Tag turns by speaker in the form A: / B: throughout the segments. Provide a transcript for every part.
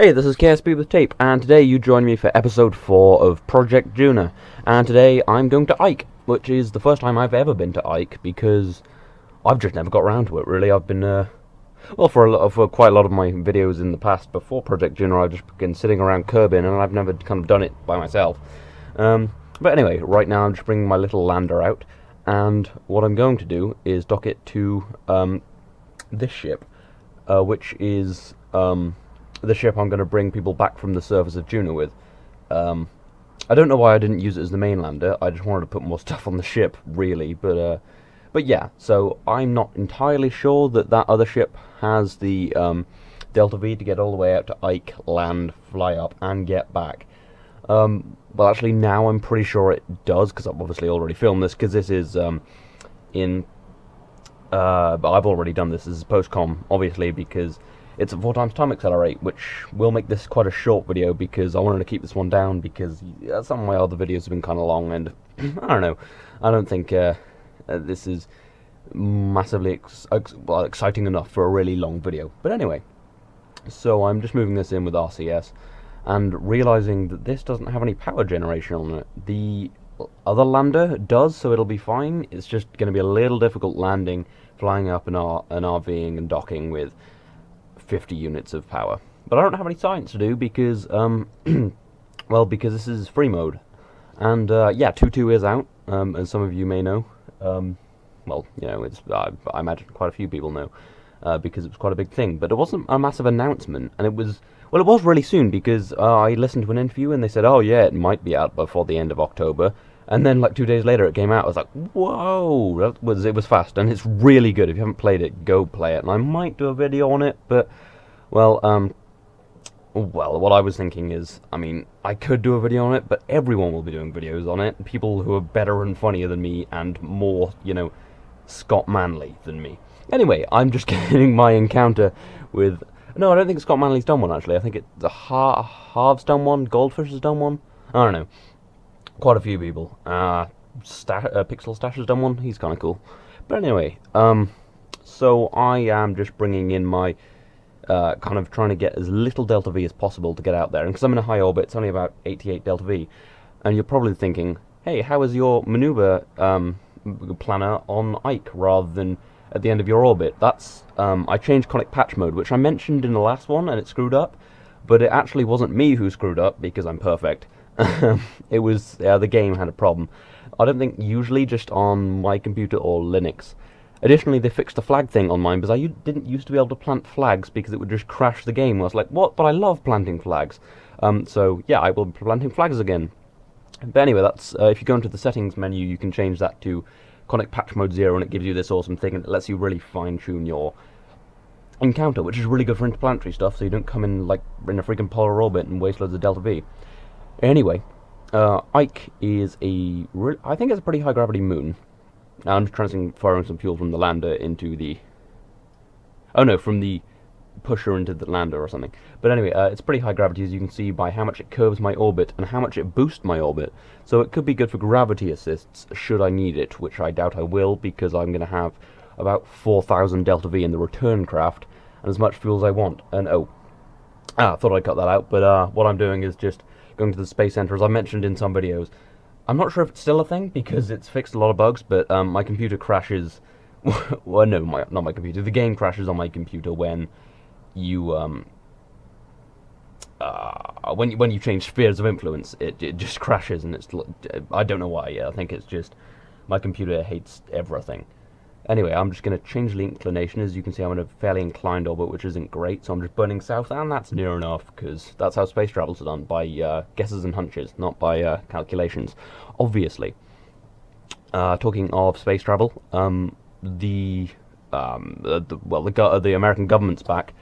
A: Hey, this is KSP with Tape, and today you join me for episode 4 of Project Duna. And today I'm going to Ike, which is the first time I've ever been to Ike, because I've just never got around to it, really. I've been, for quite a lot of my videos in the past before Project Duna, I've just been sitting around Kerbal, and I've never kind of done it by myself. But anyway, right now I'm just bringing my little lander out, and what I'm going to do is dock it to this ship, which is the ship I'm going to bring people back from the surface of Duna with. I don't know why I didn't use it as the main lander. I just wanted to put more stuff on the ship, really. But yeah. So I'm not entirely sure that other ship has the Delta V to get all the way out to Ike, land, fly up, and get back. Well, actually, now I'm pretty sure it does, because I've obviously already filmed this. Because this is but I've already done this as post-com, obviously, because it's a 4 times time accelerate, which will make this quite a short video, because I wanted to keep this one down, because some of my other videos have been kind of long, and I don't know, I don't think this is massively exciting enough for a really long video. But anyway, so I'm just moving this in with RCS, and realizing that this doesn't have any power generation on it. The other lander does, so it'll be fine. It's just going to be a little difficult landing, flying up and RVing and docking with 50 units of power. But I don't have any science to do because, well, because this is free mode. And, yeah, 2.2 is out, as some of you may know. Well, you know, I imagine quite a few people know, because it was quite a big thing. But it wasn't a massive announcement, and it was really soon, because I listened to an interview and they said, oh yeah, it might be out before the end of October. And then, like, 2 days later, it came out. I was like, whoa! It was fast, and it's really good. If you haven't played it, go play it. And I might do a video on it, but, well, what I was thinking is, I mean, I could do a video on it, but everyone will be doing videos on it. People who are better and funnier than me, and more, you know, Scott Manley than me. Anyway, I'm just getting my encounter with... No, I don't think Scott Manley's done one, actually. I think the Harv's done one, Goldfish has done one. I don't know. Quite a few people. Pixel Stash has done one. He's kind of cool. But anyway, so I am just bringing in my kind of trying to get as little Delta V as possible to get out there. And because I'm in a high orbit, it's only about 88 Delta V. And you're probably thinking, hey, how is your maneuver planner on Ike rather than at the end of your orbit? That's I changed conic patch mode, which I mentioned in the last one, and it screwed up. But it actually wasn't me who screwed up, because I'm perfect. It was the game had a problem. I don't think usually just on my computer or Linux. Additionally, they fixed the flag thing on mine, because I didn't used to be able to plant flags because it would just crash the game. I was like, what? But I love planting flags. So yeah, I will be planting flags again. But anyway, that's if you go into the settings menu, you can change that to conic patch mode 0, and it gives you this awesome thing, and it lets you really fine-tune your encounter, which is really good for interplanetary stuff, so you don't come in like in a freaking polar orbit and waste loads of Delta V. Anyway, Ike is I think it's a pretty high gravity moon. Now I'm just firing some fuel from the lander into the... Oh no, from the pusher into the lander or something. But anyway, it's pretty high gravity, as you can see by how much it curves my orbit and how much it boosts my orbit. So it could be good for gravity assists should I need it, which I doubt I will, because I'm going to have about 4,000 Delta V in the return craft and as much fuel as I want. And I thought I'd cut that out, but what I'm doing is just going to the Space Center, as I mentioned in some videos. I'm not sure if it's still a thing, because it's fixed a lot of bugs, but my computer crashes... well, no, not my computer. The game crashes on my computer when you... when you change spheres of influence, it just crashes, and it's... I don't know why. I think it's just... my computer hates everything. Anyway, I'm just going to change the inclination. As you can see, I'm in a fairly inclined orbit, which isn't great, so I'm just burning south, and that's near enough, because that's how space travel's done, by guesses and hunches, not by calculations, obviously. Talking of space travel, the American government's back.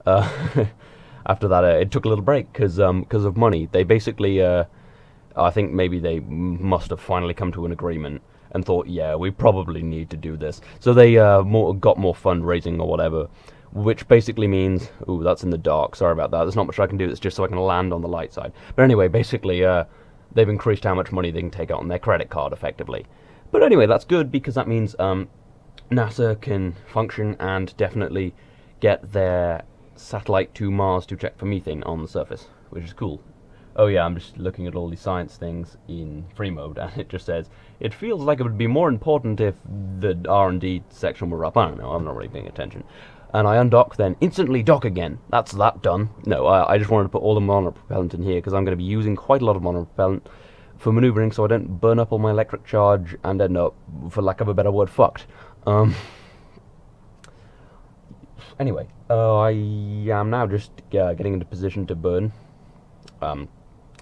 A: After that, it took a little break, because of money. They basically, I think maybe they must have finally come to an agreement, and thought, yeah, we probably need to do this. So they got more fundraising or whatever, which basically means... Ooh, that's in the dark. Sorry about that. There's not much I can do. It's just so I can land on the light side. But anyway, basically, they've increased how much money they can take out on their credit card, effectively. But anyway, that's good, because that means NASA can function and definitely get their satellite to Mars to check for methane on the surface, which is cool. Oh yeah, I'm just looking at all these science things in free mode, and it just says, it feels like it would be more important if the R&D section were up. I don't know, I'm not really paying attention. And I undock, then instantly dock again. That's that done. No, I just wanted to put all the monopropellant in here, because I'm going to be using quite a lot of monopropellant for maneuvering, so I don't burn up all my electric charge and end up, for lack of a better word, fucked. Anyway, I am now just getting into position to burn.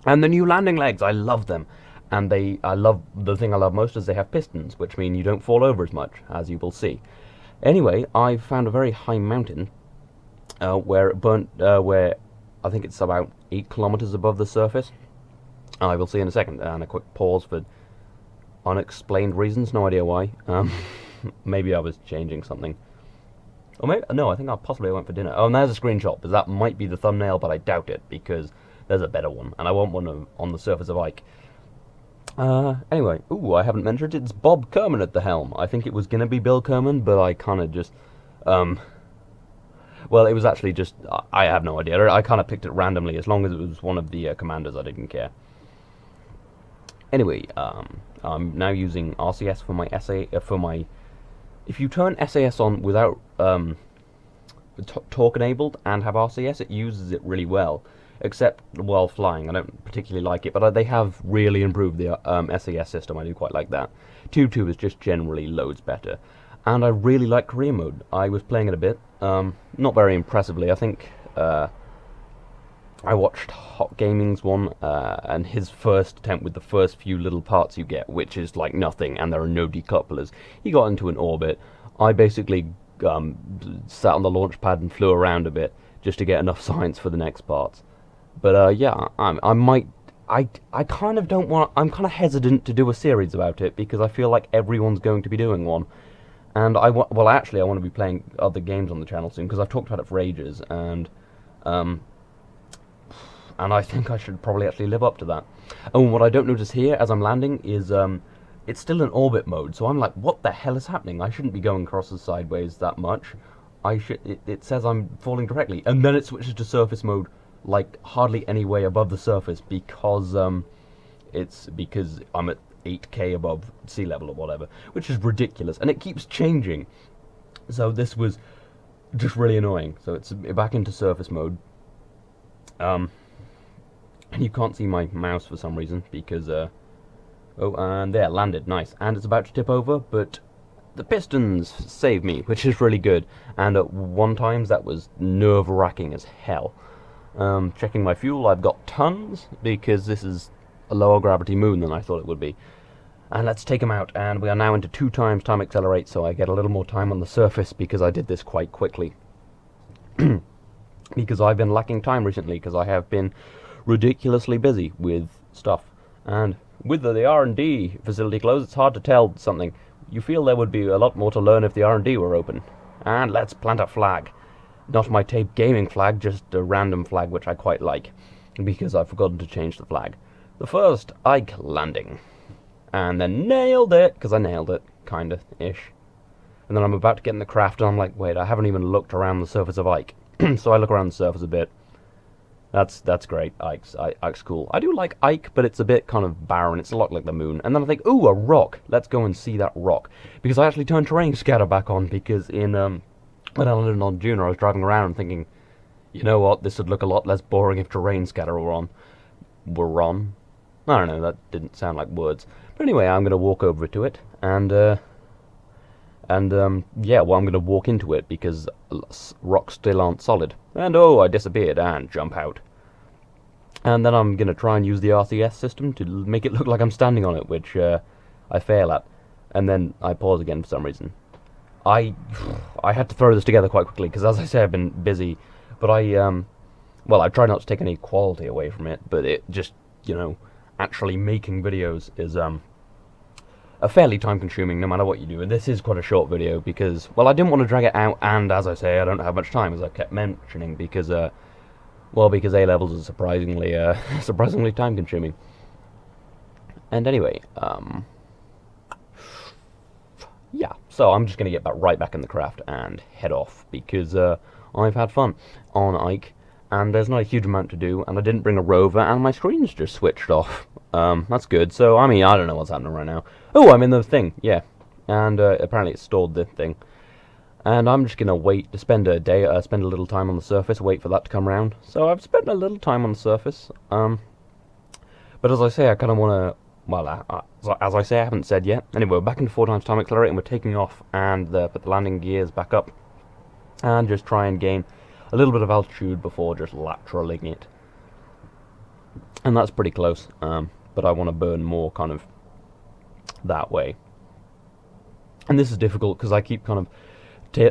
A: And the new landing legs, I love them. And the thing I love most is they have pistons, which mean you don't fall over as much, as you will see. Anyway, I found a very high mountain where it burnt, where I think it's about 8 kilometers above the surface. I will see in a second. And a quick pause for unexplained reasons, no idea why. Maybe I was changing something. Or maybe, no, I think I possibly went for dinner. Oh, and there's a screenshot, but that might be the thumbnail, but I doubt it, because there's a better one, and I want one on the surface of Ike. Anyway, ooh, I haven't mentioned it's Bob Kerman at the helm. I think it was going to be Bill Kerman, but I kind of just, well, it was actually just, I have no idea. I kind of picked it randomly. As long as it was one of the commanders, I didn't care. Anyway, I'm now using RCS for my if you turn SAS on without talk enabled and have RCS, it uses it really well. Except while flying, I don't particularly like it, but they have really improved the SAS system. I do quite like that. 2.2 is just generally loads better. And I really like career mode. I was playing it a bit, not very impressively. I think I watched Hot Gaming's one, and his first attempt with the first few little parts you get, which is like nothing, and there are no decouplers. He got into an orbit. I basically sat on the launch pad and flew around a bit, just to get enough science for the next parts. But yeah, I kind of don't want. I'm kind of hesitant to do a series about it because I feel like everyone's going to be doing one, and well, actually, I want to be playing other games on the channel soon because I've talked about it for ages, and I think I should probably actually live up to that. Oh, and what I don't notice here as I'm landing is it's still in orbit mode, so I'm like, what the hell is happening? I shouldn't be going crosses sideways that much. It says I'm falling directly, and then it switches to surface mode, like hardly any way above the surface because because I'm at 8k above sea level or whatever, which is ridiculous, and it keeps changing. So this was just really annoying. So it's back into surface mode. And you can't see my mouse for some reason because oh, and there, landed, nice, and it's about to tip over, but the pistons saved me, which is really good. And at one time that was nerve-wracking as hell. Checking my fuel, I've got tons, because this is a lower gravity moon than I thought it would be. And let's take them out, and we are now into 2 times time accelerate, so I get a little more time on the surface, because I did this quite quickly. Because I've been lacking time recently, because I have been ridiculously busy with stuff. And with the R&D facility closed, it's hard to tell something. You feel there would be a lot more to learn if the R&D were open. And let's plant a flag. Not my tape gaming flag, just a random flag which I quite like, because I've forgotten to change the flag. The first Ike landing. And then nailed it, because I nailed it, kinda-ish. And then I'm about to get in the craft, and I'm like, wait, I haven't even looked around the surface of Ike. So I look around the surface a bit. That's great, Ike's cool. I do like Ike, but it's a bit kind of barren, it's a lot like the moon. And then I think, ooh, a rock, let's go and see that rock. Because I actually turned terrain scatter back on, because in, when I landed on Duna, I was driving around thinking, you know what, this would look a lot less boring if terrain scatter were on. I don't know, that didn't sound like words. But anyway, I'm going to walk over to it, and yeah, well, I'm going to walk into it, because rocks still aren't solid. And oh, I disappeared, and jump out. And then I'm going to try and use the RCS system to make it look like I'm standing on it, which I fail at. And then I pause again for some reason. I had to throw this together quite quickly, because as I say, I've been busy. But well, I try not to take any quality away from it, but it just, you know, actually making videos is a fairly time-consuming, no matter what you do. And this is quite a short video, because, well, I didn't want to drag it out, and as I say, I don't have much time, as I kept mentioning, because, well, because A-levels are surprisingly, surprisingly time-consuming. And anyway, yeah, so I'm just going to get right back in the craft and head off, because I've had fun on Ike, and there's not a huge amount to do, and I didn't bring a rover, and my screen's just switched off. That's good. So, I mean, I don't know what's happening right now. Oh, I'm in the thing, yeah. And apparently it stored the thing. And I'm just going to wait to spend a day, spend a little time on the surface, wait for that to come around. So I've spent a little time on the surface. But as I say, I kind of want to, well, as I say, I haven't said yet. Anyway, we're back into 4x time accelerator, and we're taking off, and put the landing gears back up, and just try and gain a little bit of altitude before just lateraling it. And that's pretty close, but I want to burn more kind of that way. And this is difficult because I keep kind of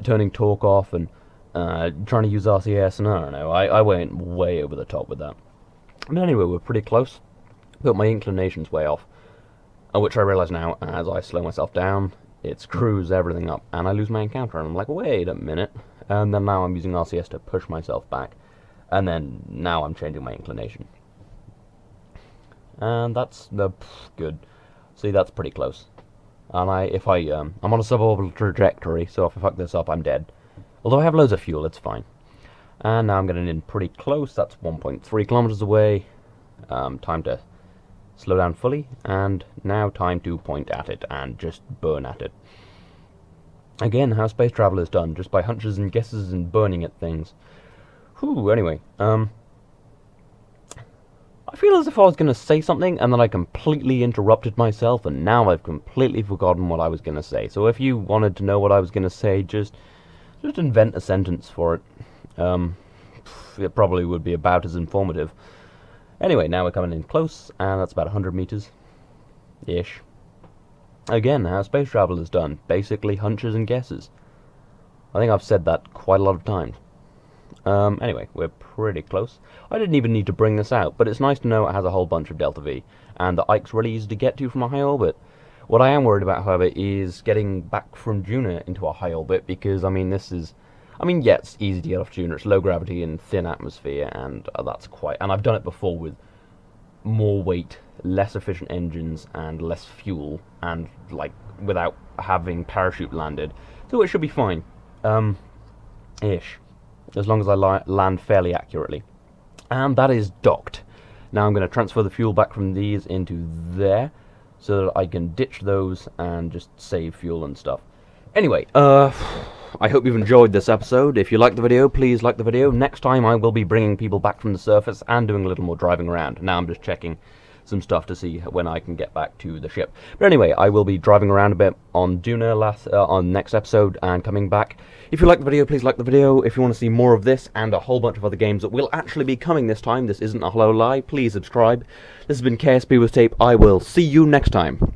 A: turning torque off and trying to use RCS, and I don't know, I went way over the top with that. But anyway, we're pretty close, but my inclination's way off, which I realise now as I slow myself down, it screws everything up, and I lose my encounter, and I'm like, wait a minute, and then now I'm using RCS to push myself back, and then now I'm changing my inclination. And that's good. See, that's pretty close. And I'm on a suborbital trajectory, so if I fuck this up, I'm dead. Although I have loads of fuel, it's fine. And now I'm getting in pretty close. That's 1.3 kilometers away. Time to slow down fully, and now time to point at it and just burn at it. Again, how space travel is done, just by hunches and guesses and burning at things. Whew, anyway, I feel as if I was going to say something, and then I completely interrupted myself, and now I've completely forgotten what I was going to say. So if you wanted to know what I was going to say, just invent a sentence for it. It probably would be about as informative. Anyway, now we're coming in close, and that's about 100 meters-ish. Again, how space travel is done. Basically, hunches and guesses. I think I've said that quite a lot of times. Anyway, we're pretty close. I didn't even need to bring this out, but it's nice to know it has a whole bunch of delta V, and the Ike's really easy to get to from a high orbit. What I am worried about, however, is getting back from Duna into a high orbit, because, I mean, yeah, it's easy to get off Duna. It's low gravity and thin atmosphere, and that's quite... And I've done it before with more weight, less efficient engines, and less fuel, and, like, without having parachute landed. So it should be fine. Ish. As long as I land fairly accurately. And that is docked. Now I'm going to transfer the fuel back from these into there, so that I can ditch those and just save fuel and stuff. Anyway, I hope you've enjoyed this episode. If you liked the video, please like the video. Next time I will be bringing people back from the surface and doing a little more driving around. Now I'm just checking some stuff to see when I can get back to the ship. But anyway, I will be driving around a bit on Duna on next episode and coming back. If you like the video, please like the video. If you want to see more of this and a whole bunch of other games that will actually be coming this time, this isn't a hollow lie, please subscribe. This has been KSP with Tape. I will see you next time.